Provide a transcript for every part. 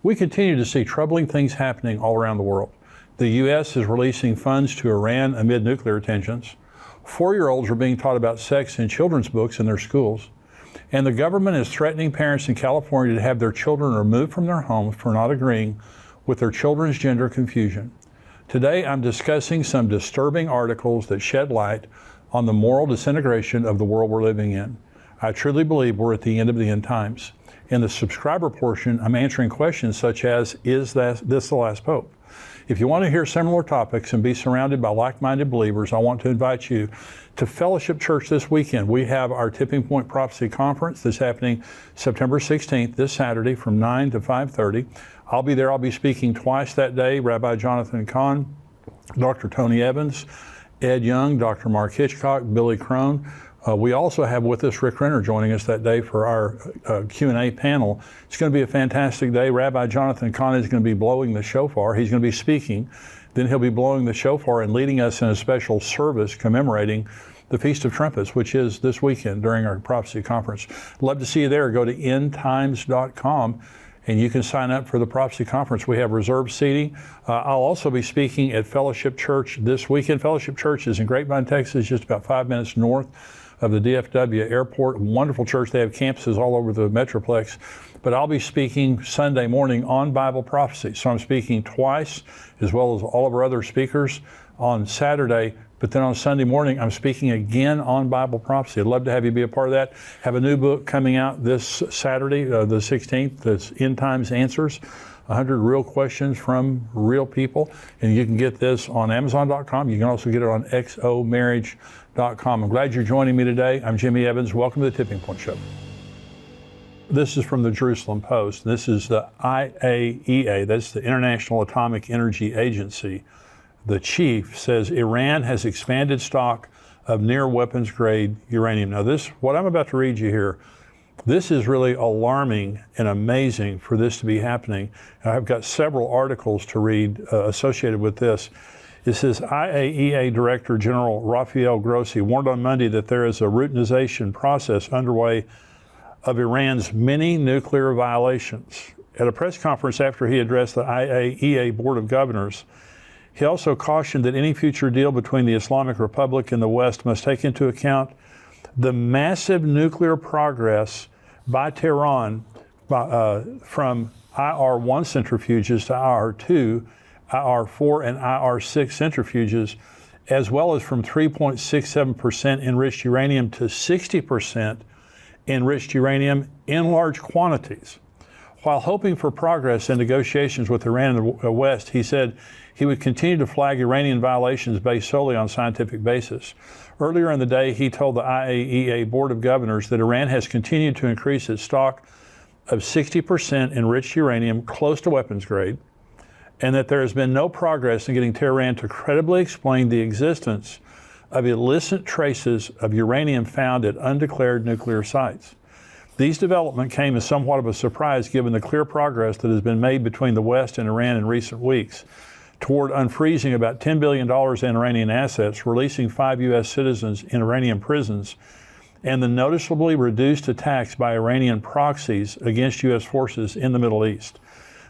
We continue to see troubling things happening all around the world. The U.S. is releasing funds to Iran amid nuclear tensions. 4-year-olds are being taught about sex in children's books in their schools. And the government is threatening parents in California to have their children removed from their homes for not agreeing with their children's gender confusion. Today, I'm discussing some disturbing articles that shed light on the moral disintegration of the world we're living in. I truly believe we're at the end of the end times. In the subscriber portion, I'm answering questions such as, is this the last pope? If you want to hear similar topics and be surrounded by like-minded believers, I want to invite you to Fellowship Church this weekend. We have our Tipping Point Prophecy Conference that's happening September 16th, this Saturday from 9 to 5:30. I'll be there. I'll be speaking twice that day. Rabbi Jonathan Kahn, Dr. Tony Evans, Ed Young, Dr. Mark Hitchcock, Billy Crone. We also have with us Rick Renner joining us that day for our Q&A panel. It's going to be a fantastic day. Rabbi Jonathan Kahn is going to be blowing the shofar. He's going to be speaking. Then he'll be blowing the shofar and leading us in a special service commemorating the Feast of Trumpets, which is this weekend during our prophecy conference. Love to see you there. Go to endtimes.com and you can sign up for the prophecy conference. We have reserved seating. I'll also be speaking at Fellowship Church this weekend. Fellowship Church is in Grapevine, Texas, just about 5 minutes north of the DFW airport. Wonderful church. They have campuses all over the Metroplex. But I'll be speaking Sunday morning on Bible prophecy. So I'm speaking twice, as well as all of our other speakers on Saturday. But then on Sunday morning, I'm speaking again on Bible prophecy. I'd love to have you be a part of that. Have a new book coming out this Saturday, the 16th, that's End Times Answers, 100 real questions from real people. And you can get this on Amazon.com. You can also get it on xomarriage.com. I'm glad you're joining me today. I'm Jimmy Evans. Welcome to the Tipping Point Show. This is from the Jerusalem Post. This is the IAEA, that's the International Atomic Energy Agency. The chief says Iran has expanded stock of near weapons grade uranium. Now what I'm about to read you here, this is really alarming and amazing for this to be happening. I've got several articles to read associated with this. It says IAEA Director General Rafael Grossi warned on Monday that there is a routinization process underway of Iran's many nuclear violations. At a press conference after he addressed the IAEA Board of Governors, he also cautioned that any future deal between the Islamic Republic and the West must take into account the massive nuclear progress by Tehran from IR-1 centrifuges to IR-2, IR-4, and IR-6 centrifuges, as well as from 3.67% enriched uranium to 60% enriched uranium in large quantities. While hoping for progress in negotiations with Iran and the West, he said he would continue to flag Iranian violations based solely on scientific basis. Earlier in the day, he told the IAEA Board of Governors that Iran has continued to increase its stock of 60% enriched uranium close to weapons grade, and that there has been no progress in getting Tehran to credibly explain the existence of illicit traces of uranium found at undeclared nuclear sites. These developments came as somewhat of a surprise given the clear progress that has been made between the West and Iran in recent weeks toward unfreezing about $10 billion in Iranian assets, releasing 5 U.S. citizens in Iranian prisons, and the noticeably reduced attacks by Iranian proxies against U.S. forces in the Middle East.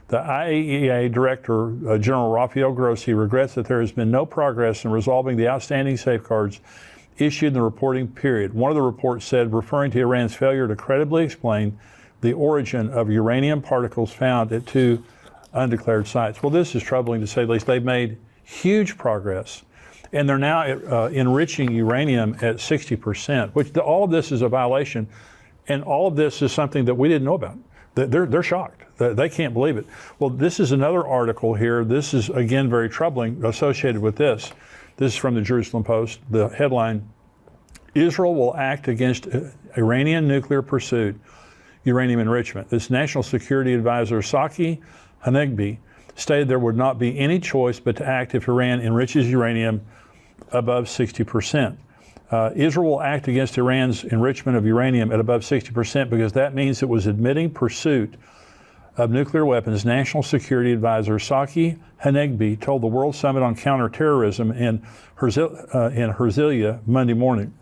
The IAEA Director, General Rafael Grossi, regrets that there has been no progress in resolving the outstanding safeguards issued in the reporting period. One of the reports said, referring to Iran's failure to credibly explain the origin of uranium particles found at 2 undeclared sites. Well, this is troubling to say the least. They've made huge progress, and they're now enriching uranium at 60%, which all of this is a violation, and all of this is something that we didn't know about. They're shocked. They can't believe it. Well, this is another article here. This is, again, very troubling associated with this. This is from the Jerusalem Post. The headline, Israel will act against Iranian nuclear pursuit, uranium enrichment. This National Security Advisor, Saki Hanegbi, stated there would not be any choice but to act if Iran enriches uranium above 60%. Israel will act against Iran's enrichment of uranium at above 60% because that means it was admitting pursuit of nuclear weapons. National Security Advisor Saki Hanegbi told the World Summit on Counterterrorism in Herzliya Monday morning.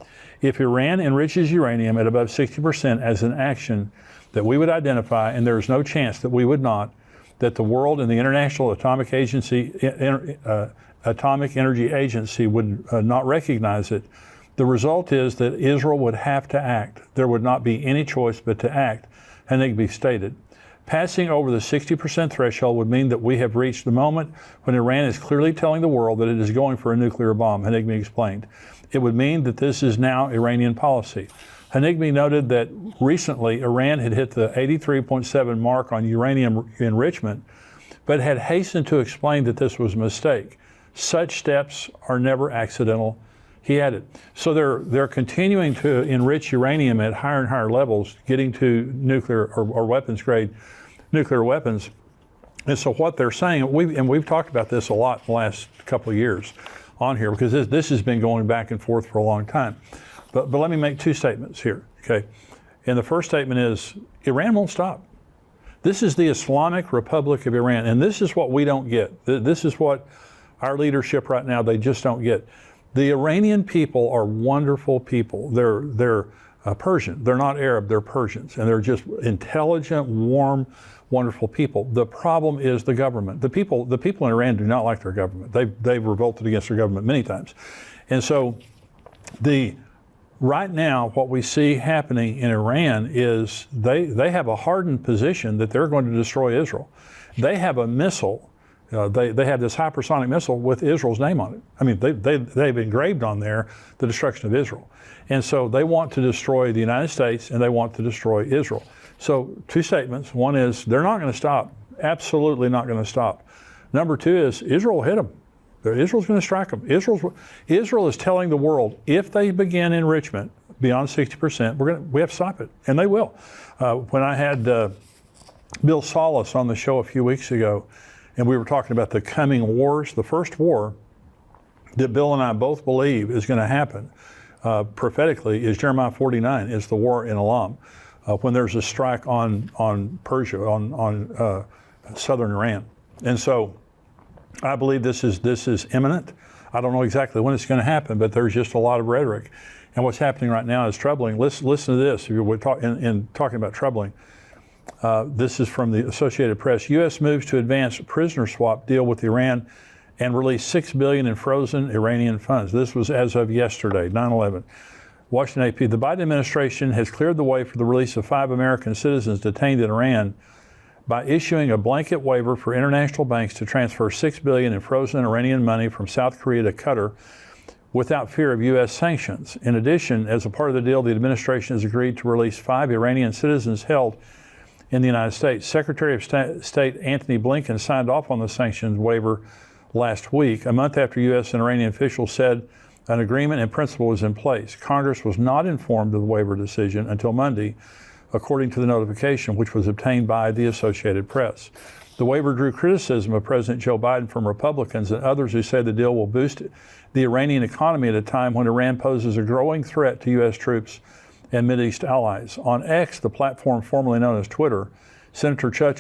If Iran enriches uranium at above 60% as an action that we would identify, and there is no chance that we would not, that the world and the International Atomic Energy Agency would not recognize it. The result is that Israel would have to act. There would not be any choice but to act, Hanigby stated. Passing over the 60% threshold would mean that we have reached the moment when Iran is clearly telling the world that it is going for a nuclear bomb, Hanigby explained. It would mean that this is now Iranian policy. Hanigby noted that recently Iran had hit the 83.7 mark on uranium enrichment, but had hastened to explain that this was a mistake. Such steps are never accidental, he added. So they're continuing to enrich uranium at higher and higher levels, getting to nuclear or weapons grade nuclear weapons. And so what they're saying, we've talked about this a lot in the last couple of years on here, because this has been going back and forth for a long time. But let me make two statements here, okay? And the first statement is, Iran won't stop. This is the Islamic Republic of Iran, and this is what we don't get. This is what our leadership right now, they just don't get. The Iranian people are wonderful people. They're Persian. They're not Arab, they're Persians, and they're just intelligent, warm, wonderful people. The problem is the government. The people in Iran do not like their government. They've revolted against their government many times. And so right now, what we see happening in Iran is they have a hardened position that they're going to destroy Israel. They have a missile. They have this hypersonic missile with Israel's name on it. I mean, they've engraved on there the destruction of Israel. And so they want to destroy the United States, and they want to destroy Israel. So two statements. One is they're not going to stop. Absolutely not going to stop. Number two is Israel will hit them. Israel's going to strike them. Israel is telling the world, if they begin enrichment beyond 60%, we have to stop it, and they will. When I had Bill Salas on the show a few weeks ago, and we were talking about the coming wars, the first war that Bill and I both believe is going to happen prophetically is Jeremiah 49, is the war in Elam, when there's a strike on Persia, on southern Iran. And so I believe this is imminent. I don't know exactly when it's going to happen, but there's just a lot of rhetoric. And what's happening right now is troubling. Listen to this. We're talking about troubling. This is from the Associated Press. U.S. moves to advance prisoner swap deal with Iran and release $6 billion in frozen Iranian funds. This was as of yesterday, 9/11. Washington AP. The Biden administration has cleared the way for the release of 5 American citizens detained in Iran by issuing a blanket waiver for international banks to transfer $6 billion in frozen Iranian money from South Korea to Qatar without fear of U.S. sanctions. In addition, as a part of the deal, the administration has agreed to release 5 Iranian citizens held in the United States. Secretary of State Antony Blinken signed off on the sanctions waiver last week, a month after U.S. and Iranian officials said an agreement in principle was in place. Congress was not informed of the waiver decision until Monday, according to the notification, which was obtained by the Associated Press. The waiver drew criticism of President Joe Biden from Republicans and others who say the deal will boost the Iranian economy at a time when Iran poses a growing threat to U.S. troops and Mideast allies. On X, the platform formerly known as Twitter, Senator Chuck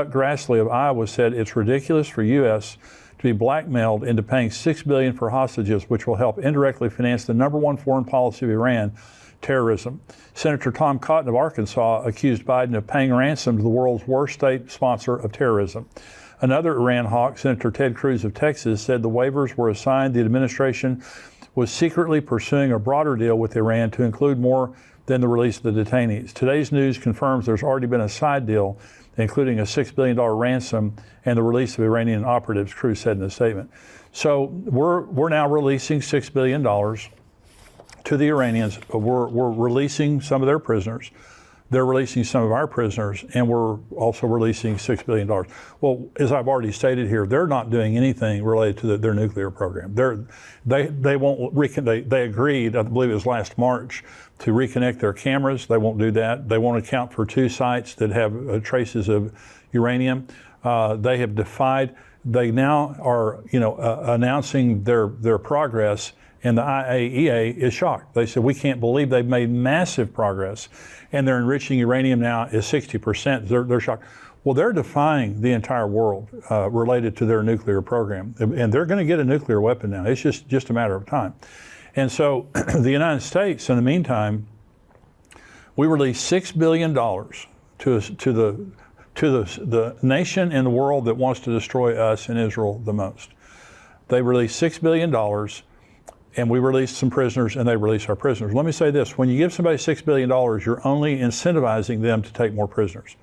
Grassley of Iowa said it's ridiculous for U.S. to be blackmailed into paying $6 billion for hostages, which will help indirectly finance the #1 foreign policy of Iran, terrorism. Senator Tom Cotton of Arkansas accused Biden of paying ransom to the world's worst state sponsor of terrorism. Another Iran hawk, Senator Ted Cruz of Texas, said the waivers were a sign the administration was secretly pursuing a broader deal with Iran to include more than the release of the detainees. Today's news confirms there's already been a side deal, including a $6 billion ransom and the release of Iranian operatives, Cruz said in a statement. So we're now releasing $6 billion to the Iranians. We're releasing some of their prisoners. They're releasing some of our prisoners, and we're also releasing $6 billion. Well, as I've already stated here, they're not doing anything related to their nuclear program. They won't they agreed, I believe it was last March, to reconnect their cameras. They won't do that. They won't account for 2 sites that have traces of uranium. They have defied. They now are, announcing their progress. And the IAEA is shocked. They said, we can't believe they've made massive progress, and they're enriching uranium now is 60%. They're shocked. Well, they're defying the entire world related to their nuclear program, and they're going to get a nuclear weapon now. It's just a matter of time. And so the United States, in the meantime, we released $6 billion to to the nation in the world that wants to destroy us and Israel the most. They released $6 billion, and we released some prisoners, and they released our prisoners. Let me say this, when you give somebody $6 billion, you're only incentivizing them to take more prisoners.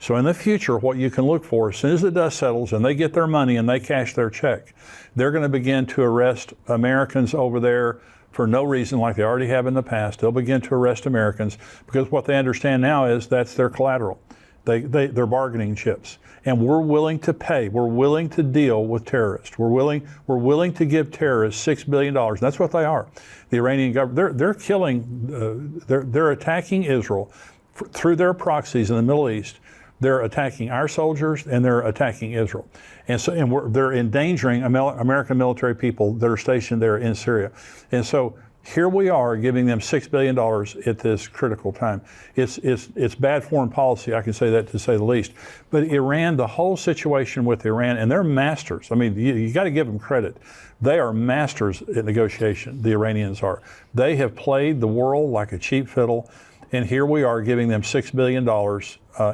So in the future, what you can look for, as soon as the dust settles and they get their money and they cash their check, they're going to begin to arrest Americans over there for no reason, like they already have in the past. They'll begin to arrest Americans because what they understand now is that's their collateral. They're bargaining chips. And we're willing to pay. We're willing to deal with terrorists. We're willing to give terrorists $6 billion. And that's what they are. The Iranian government, they're killing, they're attacking Israel through their proxies in the Middle East. They're attacking our soldiers and they're attacking Israel. And so they're endangering American military people that are stationed there in Syria. And so here we are giving them $6 billion at this critical time. It's bad foreign policy, I can say that to say the least. But Iran, the whole situation with Iran, and they're masters. I mean, you got to give them credit. They are masters at negotiation, the Iranians are. They have played the world like a cheap fiddle. And here we are giving them $6 billion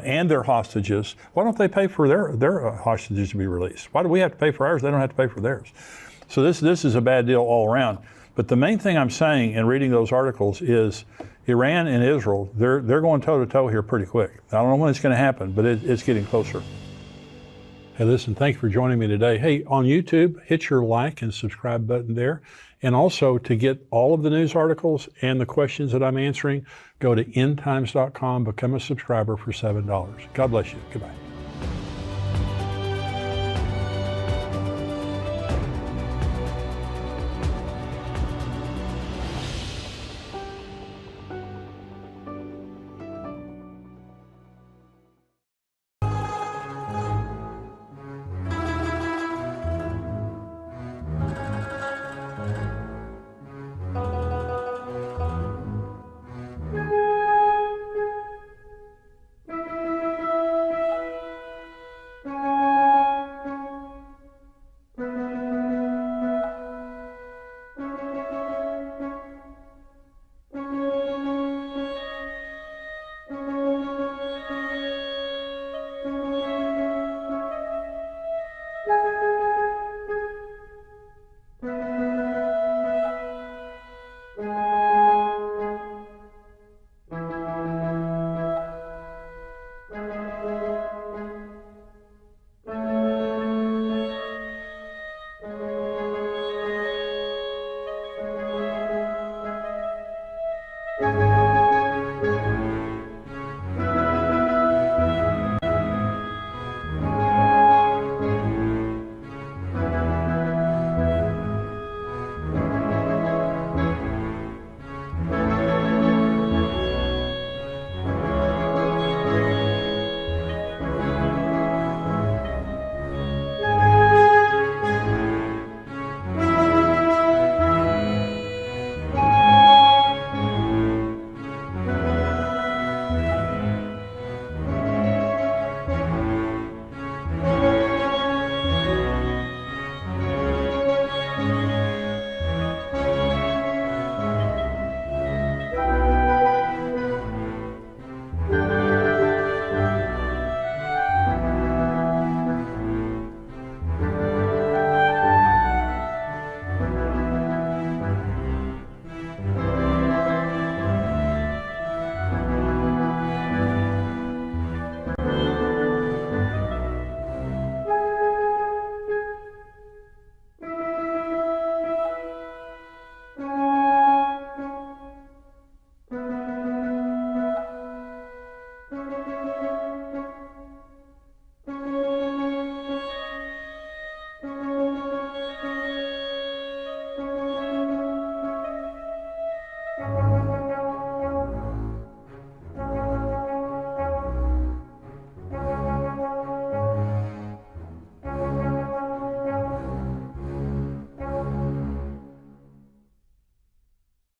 and their hostages. Why don't they pay for their hostages to be released? Why do we have to pay for ours? They don't have to pay for theirs. So this is a bad deal all around. But the main thing I'm saying in reading those articles is Iran and Israel, they're going toe-to-toe here pretty quick. I don't know when it's going to happen, but it's getting closer. Hey, listen, thank you for joining me today. Hey, on YouTube, hit your like and subscribe button there. And also, to get all of the news articles and the questions that I'm answering, go to endtimes.com, become a subscriber for $7. God bless you. Goodbye.